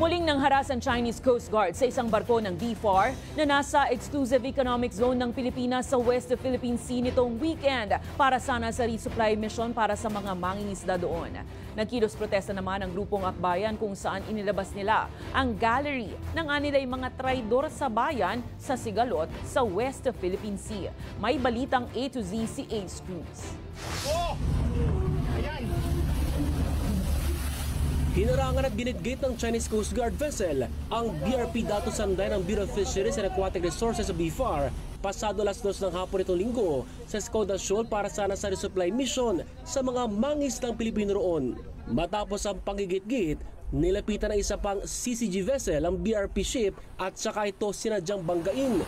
Muling nangharas ang Chinese Coast Guard sa isang barko ng BFAR na nasa Exclusive Economic Zone ng Pilipinas sa West Philippine Sea nitong weekend para sana sa resupply mission para sa mga mangingisda doon. Nagkilos protesta naman ang grupong Akbayan kung saan inilabas nila ang gallery ng anilay mga traidor sa bayan sa Sigalot sa West Philippine Sea. May balitang A to Z si Ace Cruz. Hinarangan at ginitgate ng Chinese Coast Guard vessel ang BRP Dato Sanday ng Bureau of Fisheries and Aquatic Resources sa BFAR pasado alas 2 ng hapon itong linggo sa Escoda Shoal para sana sa resupply mission sa mga mangisdang Pilipino roon. Matapos ang panggigit-git, nilapitan ng isa pang CCG vessel ang BRP ship at saka ito sinadyang banggain.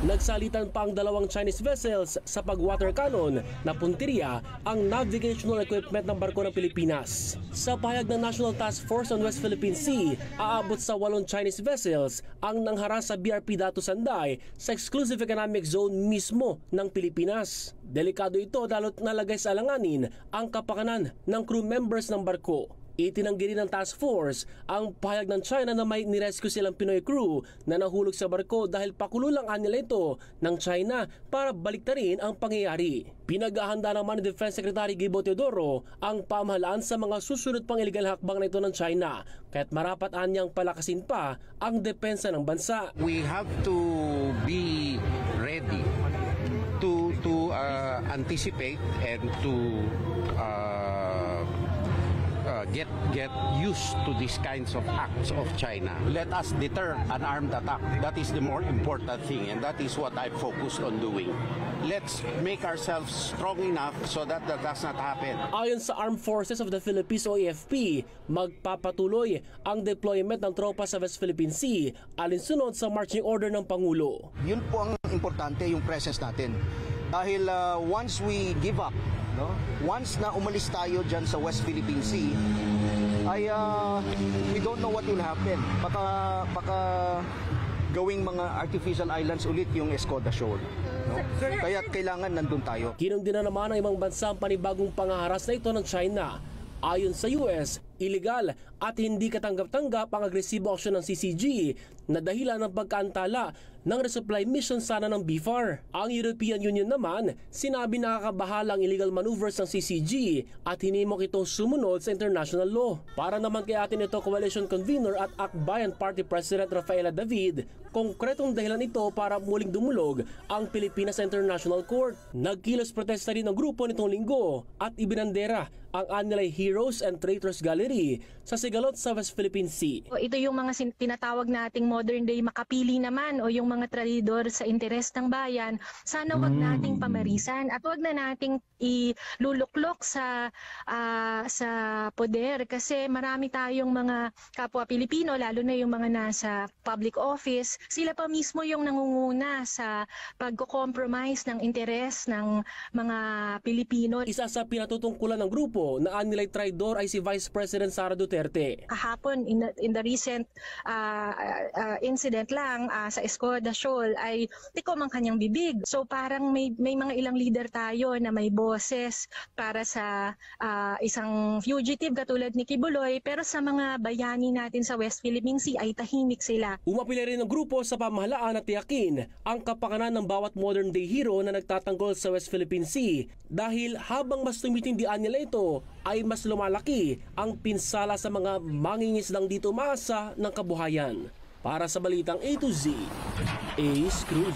Nagsalitan pa ang dalawang Chinese vessels sa pag-water cannon na punteriya ang navigational equipment ng barko ng Pilipinas. Sa pahayag ng National Task Force on West Philippine Sea, aabot sa 8 Chinese vessels ang nangharas sa BRP Dato Sanday sa Exclusive Economic Zone mismo ng Pilipinas. Delikado ito lalo't nalagay sa alanganin ang kapakanan ng crew members ng barko. Itinanggi rin ng task force ang pahayag ng China na may nirescue silang Pinoy crew na nahulog sa barko dahil pakululang nila ito ng China para baliktarin ang pangyayari. Pinaghahanda naman ni Defense Secretary Gibo Teodoro ang pamahalaan sa mga susunod pang iligal na hakbang na ito ng China, kaya't marapat anyang palakasin pa ang depensa ng bansa. We have to be ready to anticipate and to get used to these kinds of acts of China. Let us deter an armed attack. That is the more important thing, and that is what I focused on doing. Let's make ourselves strong enough so that that does not happen. Ayon sa Armed Forces of the Philippines o AFP, magpapatuloy ang deployment ng tropa sa West Philippine Sea alinsunod sa marching order ng Pangulo. Yun po ang importante, yung presence natin. Dahil once we give up, once na umalis tayo dyan sa West Philippine Sea, ay we don't know what will happen. Baka gawing mga artificial islands ulit yung Escoda Shoal. Kaya kailangan nandun tayo. Kinundina naman ng ibang bansa ang panibagong pangaharas na ito ng China. Ayon sa US, iligal at hindi katanggap-tanggap ang agresibo aksyon ng CCG na dahilan ng pagkaantala ng resupply mission sana ng BFAR. Ang European Union naman, sinabi nakakabahala ang illegal maneuvers ng CCG at hinimok itong sumunod sa international law. Para naman kay atin ito Coalition Convener at Akbayan Party President Rafaela David, konkretong dahilan ito para muling dumulog ang Pilipinas sa International Court. Nagkilos protesta rin ng grupo nitong linggo at ibinandera ang anilay Heroes and Traitors Gallery sa Sigalot sa West Philippine Sea. Ito yung mga tinatawag nating modern day makapili naman o yung mga traidor sa interes ng bayan. Sana wag nating pamarisan at wag na nating iluluklok sa poder kasi marami tayong mga kapwa Pilipino lalo na yung mga nasa public office. Sila pa mismo yung nangunguna sa pagko-compromise ng interes ng mga Pilipino. Isa sa pinatutungkulan ng grupo na anilay traidor ay si Vice President Sara Duterte. Kahapon in the recent incident lang sa Escoda Shoal ay tikom ang kanyang bibig. So parang may mga ilang leader tayo na may boses para sa isang fugitive katulad ni Kibuloy pero sa mga bayani natin sa West Philippine Sea ay tahimik sila. Umapila rin ng grupo sa pamahalaan at tiyakin ang kapakanan ng bawat modern day hero na nagtatanggol sa West Philippine Sea dahil habang mas tumitindihan nila ito ay mas lumalaki ang pinsala sa mga mangingisdang dito umasa ng kabuhayan. Para sa Balitang A to Z, Ace Cruz.